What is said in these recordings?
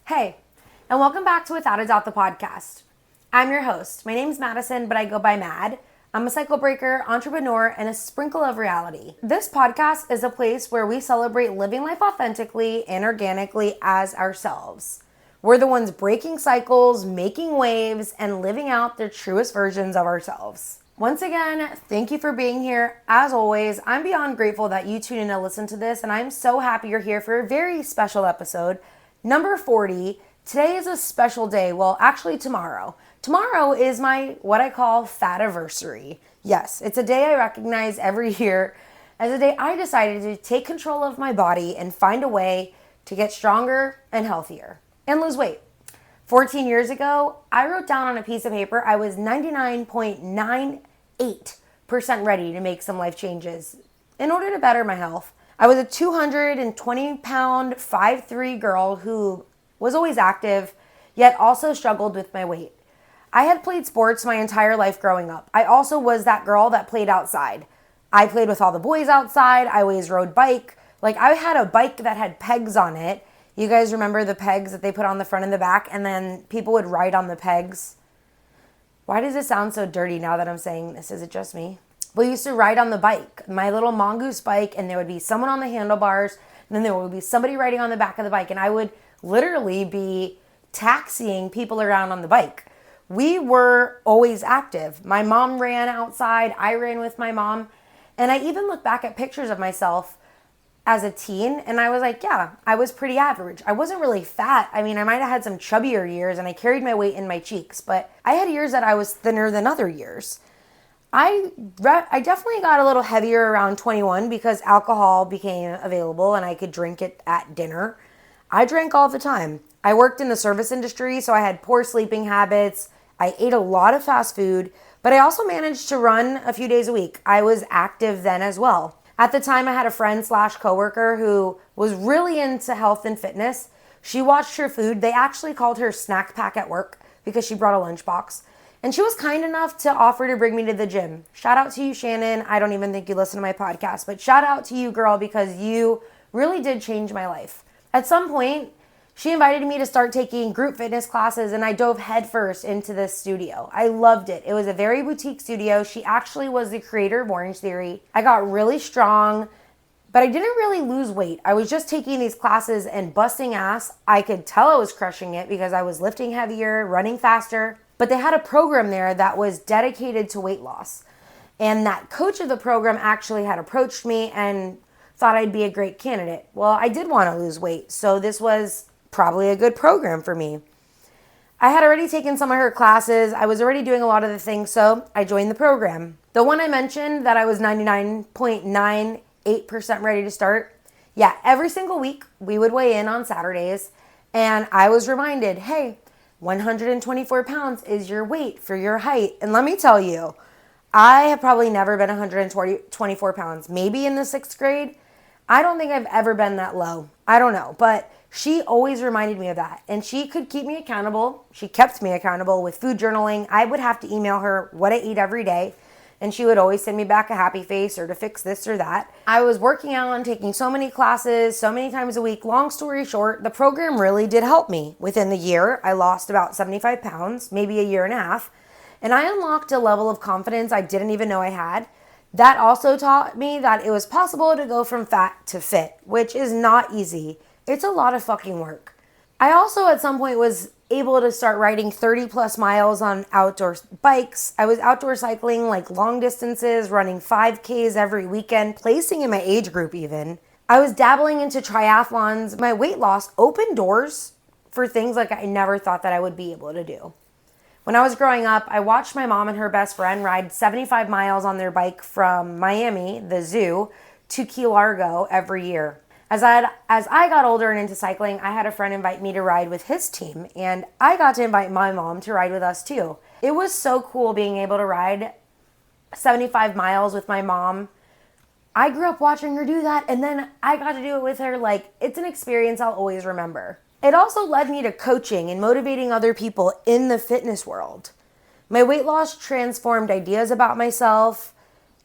Hey, and welcome back to Without a Doubt, the podcast. I'm your host. My name's Madison, but I go by Mad. I'm a cycle breaker, entrepreneur, and a sprinkle of reality. This podcast is a place where we celebrate living life authentically and organically as ourselves. We're the ones breaking cycles, making waves, and living out the truest versions of ourselves. Once again, thank you for being here. As always, I'm beyond grateful that you tune in to listen to this, and I'm so happy you're here for a very special episode. Number 40, today is a special day. Well, actually tomorrow. Tomorrow is my, what I call Fativersary. Yes, it's a day I recognize every year as a day I decided to take control of my body and find a way to get stronger and healthier and lose weight. 14 years ago, I wrote down on a piece of paper I was 99.98% ready to make some life changes in order to better my health. I was a 220-pound, 5'3" girl who was always active, yet also struggled with my weight. I had played sports my entire life growing up. I also was that girl that played outside. I played with all the boys outside. I always rode bike. Like, I had a bike that had pegs on it. You guys remember the pegs that they put on the front and the back, and then people would ride on the pegs? Why does it sound so dirty now that I'm saying this? Is it just me? We used to ride on the bike, my little mongoose bike, and there would be someone on the handlebars, and then there would be somebody riding on the back of the bike, and I would literally be taxiing people around on the bike. We were always active. My mom ran outside, I ran with my mom, and I even look back at pictures of myself as a teen, and I was like, yeah, I was pretty average. I wasn't really fat. I mean, I might have had some chubbier years, and I carried my weight in my cheeks, but I had years that I was thinner than other years. I definitely got a little heavier around 21 because alcohol became available and I could drink it at dinner. I drank all the time. I worked in the service industry, so I had poor sleeping habits. I ate a lot of fast food, but I also managed to run a few days a week. I was active then as well. At the time, I had a friend/coworker who was really into health and fitness. She watched her food. They actually called her Snack Pack at work because she brought a lunchbox. And she was kind enough to offer to bring me to the gym. Shout out to you, Shannon. I don't even think you listen to my podcast, but shout out to you, girl, because you really did change my life. At some point, she invited me to start taking group fitness classes, and I dove headfirst into this studio. I loved it. It was a very boutique studio. She actually was the creator of Orange Theory. I got really strong, but I didn't really lose weight. I was just taking these classes and busting ass. I could tell I was crushing it because I was lifting heavier, running faster. But they had a program there that was dedicated to weight loss. And that coach of the program actually had approached me and thought I'd be a great candidate. Well, I did want to lose weight, so this was probably a good program for me. I had already taken some of her classes. I was already doing a lot of the things, so I joined the program. The one I mentioned that I was 99.98% ready to start, yeah, every single week we would weigh in on Saturdays, and I was reminded, hey, 124 pounds is your weight for your height. And let me tell you, I have probably never been 124 pounds. Maybe in the 6th grade. I don't think I've ever been that low. I don't know. But she always reminded me of that. And she could keep me accountable. She kept me accountable with food journaling. I would have to email her what I eat every day. And she would always send me back a happy face or to fix this or that. I was working out and taking so many classes, so many times a week. Long story short, the program really did help me. Within the year, I lost about 75 pounds, maybe a year and a half. And I unlocked a level of confidence I didn't even know I had. That also taught me that it was possible to go from fat to fit, which is not easy. It's a lot of fucking work. I also at some point was able to start riding 30 plus miles on outdoor bikes. I was outdoor cycling like long distances, running 5Ks every weekend, placing in my age group even. I was dabbling into triathlons. My weight loss opened doors for things like I never thought that I would be able to do. When I was growing up, I watched my mom and her best friend ride 75 miles on their bike from Miami, the zoo, to Key Largo every year. As I got older and into cycling, I had a friend invite me to ride with his team, and I got to invite my mom to ride with us too. It was so cool being able to ride 75 miles with my mom. I grew up watching her do that, and then I got to do it with her. Like, it's an experience I'll always remember. It also led me to coaching and motivating other people in the fitness world. My weight loss transformed ideas about myself.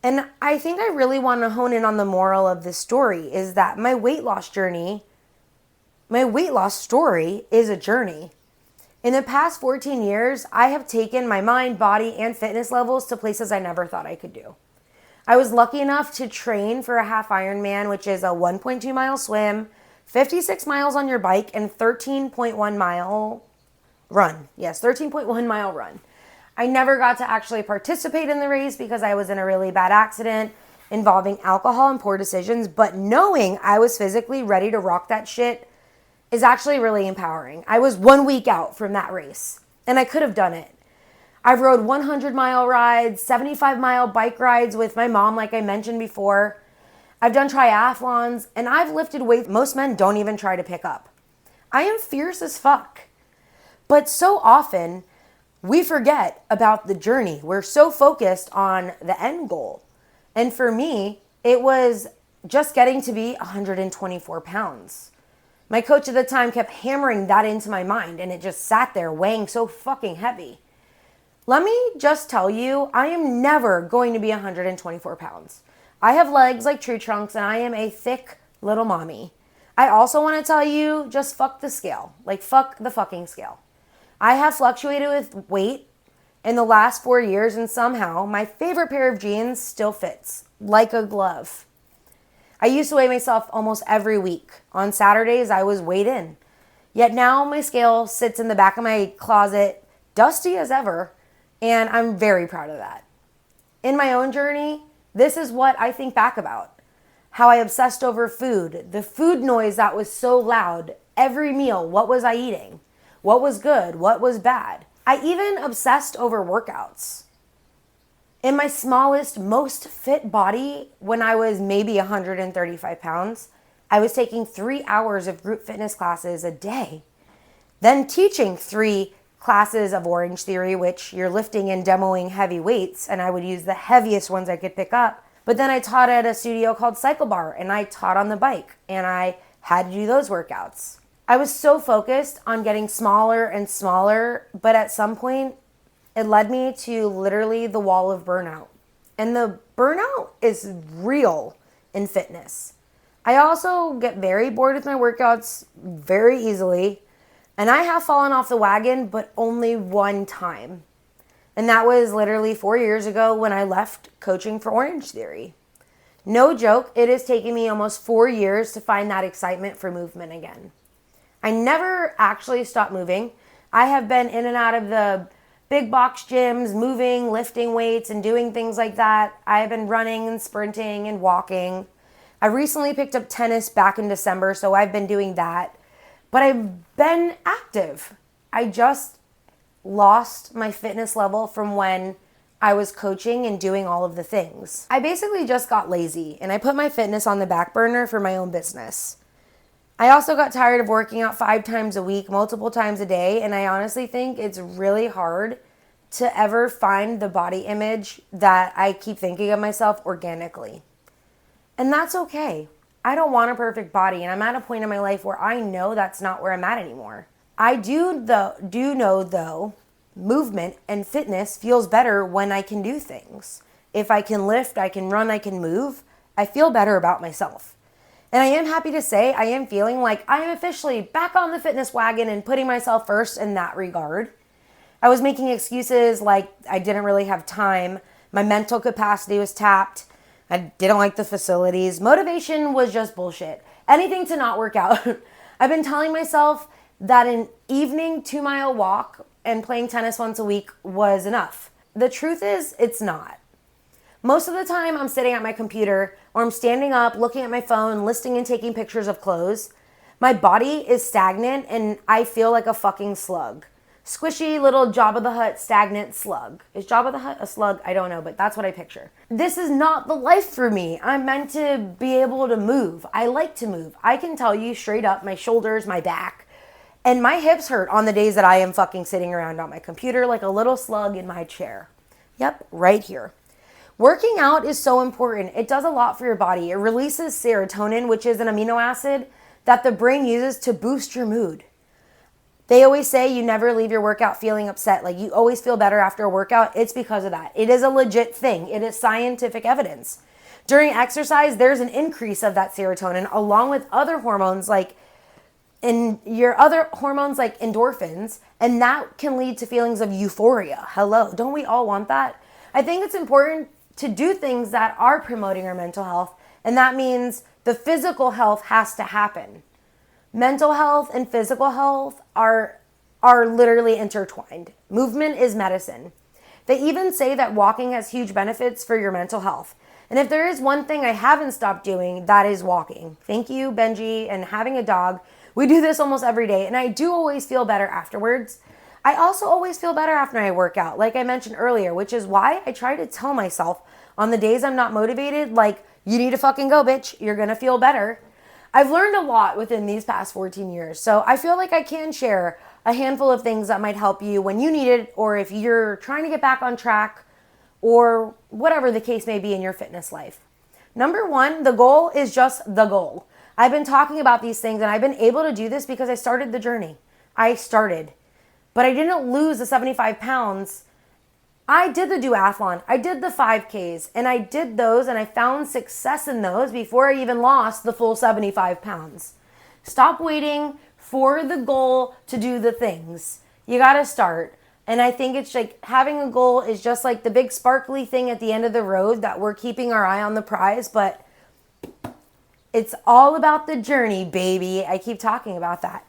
And I think I really want to hone in on the moral of this story is that my weight loss journey My weight loss story is a journey. In the past 14 years, I have taken my mind, body, and fitness levels to places I never thought I could do. I was lucky enough to train for a half Ironman, which is a 1.2 mile swim, 56 miles on your bike, and 13.1 mile run. Yes, 13.1 mile run. I never got to actually participate in the race because I was in a really bad accident involving alcohol and poor decisions, but knowing I was physically ready to rock that shit is actually really empowering. I was 1 week out from that race, and I could have done it. I've rode 100-mile rides, 75-mile bike rides with my mom, like I mentioned before. I've done triathlons, and I've lifted weights most men don't even try to pick up. I am fierce as fuck. But so often, we forget about the journey. We're so focused on the end goal. And for me, it was just getting to be 124 pounds. My coach at the time kept hammering that into my mind, and it just sat there weighing so fucking heavy. Let me just tell you, I am never going to be 124 pounds. I have legs like tree trunks, and I am a thick little mommy. I also want to tell you, just fuck the scale. Like, fuck the fucking scale. I have fluctuated with weight in the last 4 years, and somehow my favorite pair of jeans still fits like a glove. I used to weigh myself almost every week. On Saturdays, I was weighed in. Yet now my scale sits in the back of my closet, dusty as ever, and I'm very proud of that. In my own journey, this is what I think back about. How I obsessed over food, the food noise that was so loud, every meal, what was I eating? What was good? What was bad? I even obsessed over workouts. In my smallest, most fit body, when I was maybe 135 pounds, I was taking 3 hours of group fitness classes a day. Then teaching 3 classes of Orange Theory, which you're lifting and demoing heavy weights, and I would use the heaviest ones I could pick up. But then I taught at a studio called Cycle Bar, and I taught on the bike, and I had to do those workouts. I was so focused on getting smaller and smaller, but at some point, it led me to literally the wall of burnout. And the burnout is real in fitness. I also get very bored with my workouts very easily, and I have fallen off the wagon, but only one time. And that was literally 4 years ago when I left coaching for Orange Theory. No joke, it has taken me almost 4 years to find that excitement for movement again. I never actually stopped moving. I have been in and out of the big box gyms, moving, lifting weights, and doing things like that. I have been running and sprinting and walking. I recently picked up tennis back in December, so I've been doing that. But I've been active. I just lost my fitness level from when I was coaching and doing all of the things. I basically just got lazy, and I put my fitness on the back burner for my own business. I also got tired of working out 5 times a week, multiple times a day, and I honestly think it's really hard to ever find the body image that I keep thinking of myself organically. And that's okay. I don't want a perfect body, and I'm at a point in my life where I know that's not where I'm at anymore. I do know though, movement and fitness feels better when I can do things. If I can lift, I can run, I can move, I feel better about myself. And I am happy to say I am feeling like I am officially back on the fitness wagon and putting myself first in that regard. I was making excuses like I didn't really have time. My mental capacity was tapped. I didn't like the facilities. Motivation was just bullshit. Anything to not work out. I've been telling myself that an evening 2-mile walk and playing tennis once a week was enough. The truth is, it's not. Most of the time, I'm sitting at my computer or I'm standing up, looking at my phone, listing and taking pictures of clothes. My body is stagnant and I feel like a fucking slug. Squishy little Jabba the Hutt stagnant slug. Is Jabba the Hutt a slug? I don't know, but that's what I picture. This is not the life for me. I'm meant to be able to move. I like to move. I can tell you straight up, my shoulders, my back, and my hips hurt on the days that I am fucking sitting around on my computer like a little slug in my chair. Yep, right here. Working out is so important. It does a lot for your body. It releases serotonin, which is an amino acid that the brain uses to boost your mood. They always say you never leave your workout feeling upset. Like you always feel better after a workout. It's because of that. It is a legit thing. It is scientific evidence. During exercise, there's an increase of that serotonin along with other hormones like and your other hormones like endorphins, and that can lead to feelings of euphoria. Hello, don't we all want that? I think it's important to do things that are promoting our mental health, and that means the physical health has to happen. Mental health and physical health are literally intertwined. Movement is medicine. They even say that walking has huge benefits for your mental health. And if there is one thing I haven't stopped doing, that is walking. Thank you, Benji, and having a dog. We do this almost every day, and I do always feel better afterwards. I also always feel better after I work out, like I mentioned earlier, which is why I try to tell myself on the days I'm not motivated, like, you need to fucking go, bitch. You're going to feel better. I've learned a lot within these past 14 years, so I feel like I can share a handful of things that might help you when you need it, or if you're trying to get back on track, or whatever the case may be in your fitness life. Number one, the goal is just the goal. I've been talking about these things, and I've been able to do this because I started the journey. I started, but I didn't lose the 75 pounds. I did the duathlon, I did the 5Ks, and I did those, and I found success in those before I even lost the full 75 pounds. Stop waiting for the goal to do the things. You gotta start. And I think it's like having a goal is just like the big sparkly thing at the end of the road that we're keeping our eye on the prize, but it's all about the journey, baby. I keep talking about that.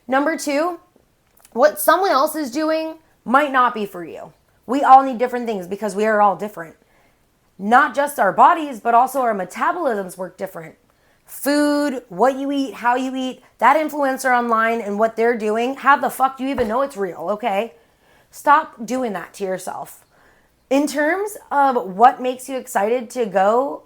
Number two, what someone else is doing might not be for you. We all need different things because we are all different. Not just our bodies, but also our metabolisms work different. Food, what you eat, how you eat, that influencer online and what they're doing, how the fuck do you even know it's real, okay? Stop doing that to yourself. In terms of what makes you excited to go,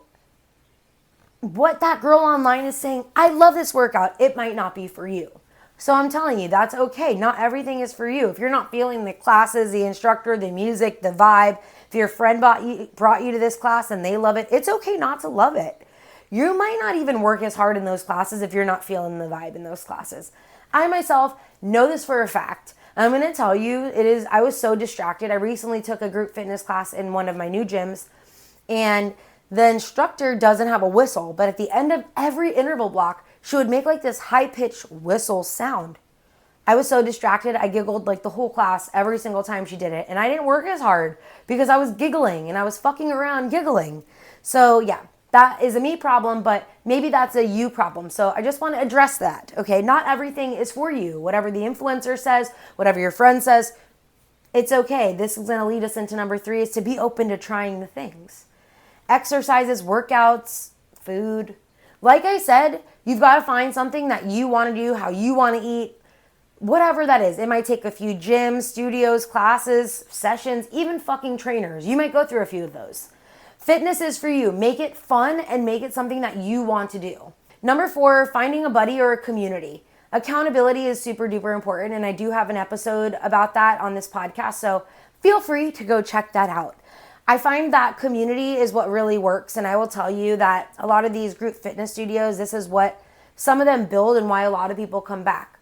what that girl online is saying, I love this workout, it might not be for you. So I'm telling you, that's okay. Not everything is for you. If you're not feeling the classes, the instructor, the music, the vibe, if your friend brought you to this class and they love it, it's okay not to love it. You might not even work as hard in those classes if you're not feeling the vibe in those classes. I myself know this for a fact. I'm going to tell you, I was so distracted. I recently took a group fitness class in one of my new gyms, and the instructor doesn't have a whistle, but at the end of every interval block, she would make like this high-pitched whistle sound. I was so distracted, I giggled like the whole class every single time she did it, and I didn't work as hard because I was giggling and I was fucking around giggling. So yeah, that is a me problem, but maybe that's a you problem. So I just want to address that, okay? Not everything is for you. Whatever the influencer says, whatever your friend says, it's okay. This is going to lead us into number 3, is to be open to trying the things. Exercises, workouts, food. Like I said, you've got to find something that you want to do, how you want to eat, whatever that is. It might take a few gyms, studios, classes, sessions, even fucking trainers. You might go through a few of those. Fitness is for you. Make it fun and make it something that you want to do. Number 4, finding a buddy or a community. Accountability is super duper important, and I do have an episode about that on this podcast, so feel free to go check that out. I find that community is what really works, and I will tell you that a lot of these group fitness studios, this is what some of them build and why a lot of people come back.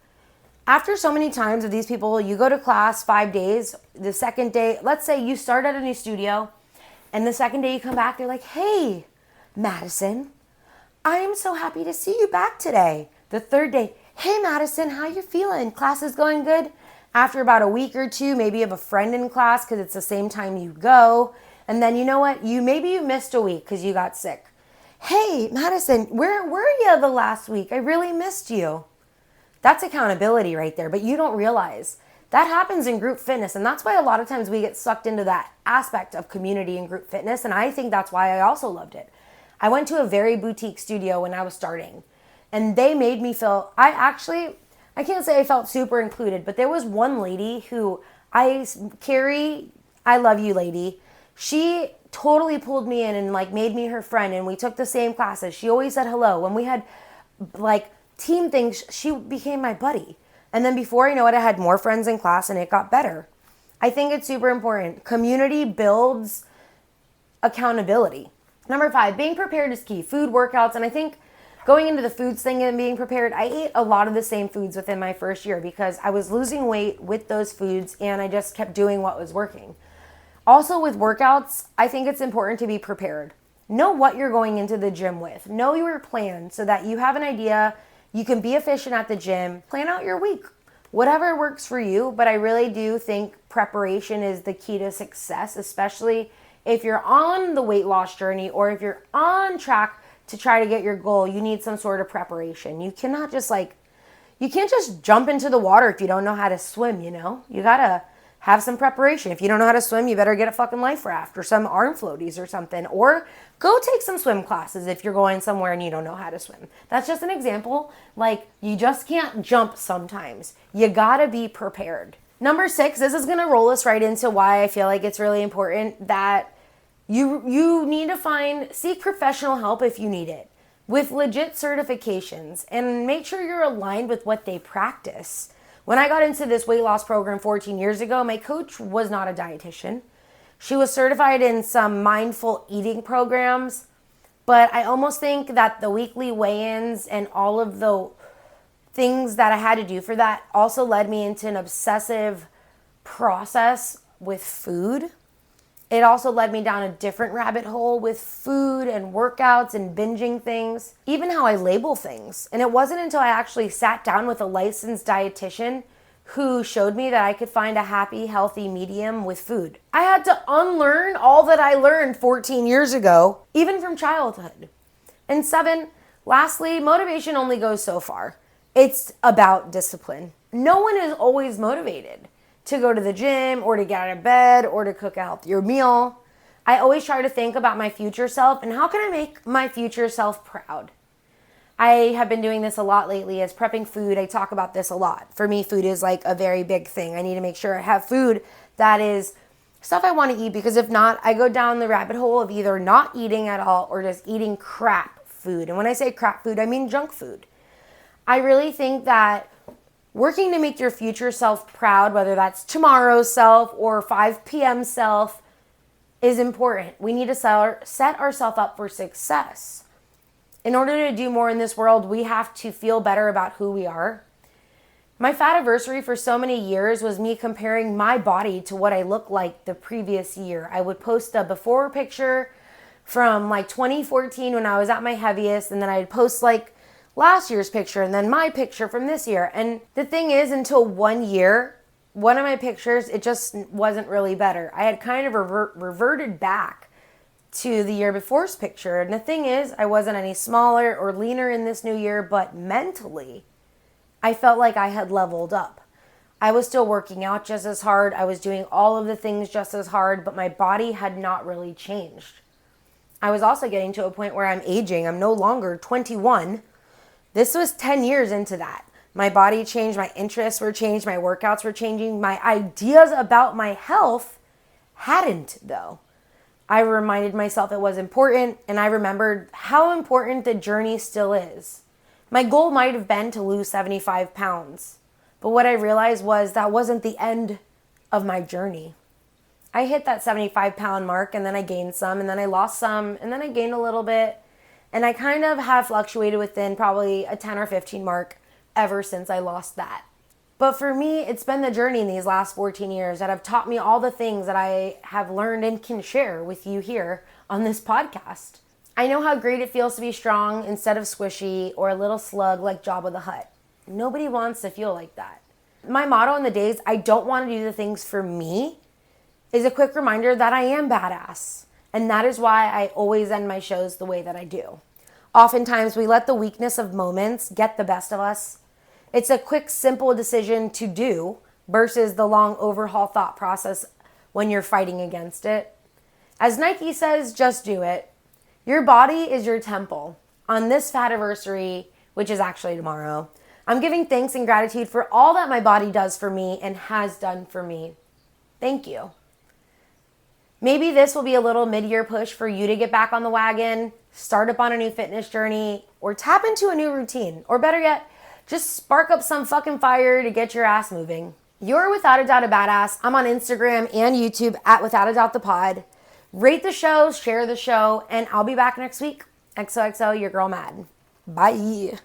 After so many times of these people, you go to class 5 days, the second day, let's say you start at a new studio, and the second day you come back, they're like, hey, Madison, I am so happy to see you back today. The third day, hey, Madison, how you feeling? Class is going good? After about a week or two, maybe you have a friend in class because it's the same time you go. And then you know what? Maybe you missed a week because you got sick. Hey, Madison, where were you the last week? I really missed you. That's accountability right there, but you don't realize. That happens in group fitness, and that's why a lot of times we get sucked into that aspect of community and group fitness, and I think that's why I also loved it. I went to a very boutique studio when I was starting, and they made me feel, I can't say I felt super included, but there was one lady who, Carrie, I love you, lady. She totally pulled me in and like made me her friend, and we took the same classes. She always said hello. When we had like team things, she became my buddy. And then before I know it, I had more friends in class and it got better. I think it's super important. Community builds accountability. Number 5, being prepared is key. Food, workouts, and I think going into the foods thing and being prepared, I ate a lot of the same foods within my first year because I was losing weight with those foods and I just kept doing what was working. Also with workouts, I think it's important to be prepared. Know what you're going into the gym with. Know your plan so that you have an idea. You can be efficient at the gym. Plan out your week. Whatever works for you, but I really do think preparation is the key to success, especially if you're on the weight loss journey or if you're on track to try to get your goal. You need some sort of preparation. You can't just jump into the water if you don't know how to swim, you know? You gotta have some preparation. If you don't know how to swim, you better get a fucking life raft or some arm floaties or something. Or go take some swim classes if you're going somewhere and you don't know how to swim. That's just an example. Like, you just can't jump sometimes. You gotta be prepared. Number 6, this is gonna roll us right into why I feel like it's really important that you need to seek professional help if you need it, with legit certifications, and make sure you're aligned with what they practice. When I got into this weight loss program 14 years ago, my coach was not a dietitian. She was certified in some mindful eating programs, but I almost think that the weekly weigh-ins and all of the things that I had to do for that also led me into an obsessive process with food. It also led me down a different rabbit hole with food and workouts and binging things, even how I label things. And it wasn't until I actually sat down with a licensed dietitian who showed me that I could find a happy, healthy medium with food. I had to unlearn all that I learned 14 years ago, even from childhood. And 7, lastly, motivation only goes so far. It's about discipline. No one is always motivated to go to the gym or to get out of bed or to cook a healthier meal. I always try to think about my future self and how can I make my future self proud. I have been doing this a lot lately as prepping food. I talk about this a lot. For me, food is like a very big thing. I need to make sure I have food that is stuff I want to eat, because if not, I go down the rabbit hole of either not eating at all or just eating crap food. And when I say crap food, I mean junk food. I really think that working to make your future self proud, whether that's tomorrow's self or 5 p.m. self, is important. We need to set ourselves up for success. In order to do more in this world, we have to feel better about who we are. My Fativersary for so many years was me comparing my body to what I looked like the previous year. I would post a before picture from like 2014 when I was at my heaviest, and then I'd post like last year's picture and then my picture from this year. And the thing is, until 1 year, one of my pictures, it just wasn't really better. I had kind of reverted back to the year before's picture. And the thing is, I wasn't any smaller or leaner in this new year, but mentally, I felt like I had leveled up. I was still working out just as hard. I was doing all of the things just as hard, but my body had not really changed. I was also getting to a point where I'm aging. I'm no longer 21. This was 10 years into that. My body changed, my interests were changed, my workouts were changing. My ideas about my health hadn't, though. I reminded myself it was important, and I remembered how important the journey still is. My goal might have been to lose 75 pounds, but what I realized was that wasn't the end of my journey. I hit that 75-pound mark, and then I gained some, and then I lost some, and then I gained a little bit. And I kind of have fluctuated within probably a 10 or 15 mark ever since I lost that. But for me, it's been the journey in these last 14 years that have taught me all the things that I have learned and can share with you here on this podcast. I know how great it feels to be strong instead of squishy or a little slug like Jabba the Hutt. Nobody wants to feel like that. My motto in the days I don't want to do the things for me is a quick reminder that I am badass. And that is why I always end my shows the way that I do. Oftentimes, we let the weakness of moments get the best of us. It's a quick, simple decision to do versus the long overhaul thought process when you're fighting against it. As Nike says, just do it. Your body is your temple. On this Fativersary, which is actually tomorrow, I'm giving thanks and gratitude for all that my body does for me and has done for me. Thank you. Maybe this will be a little mid-year push for you to get back on the wagon, start up on a new fitness journey, or tap into a new routine. Or better yet, just spark up some fucking fire to get your ass moving. You're without a doubt a badass. I'm on Instagram and YouTube at Without a Doubt the Pod. Rate the show, share the show, and I'll be back next week. XOXO, your girl Mad. Bye.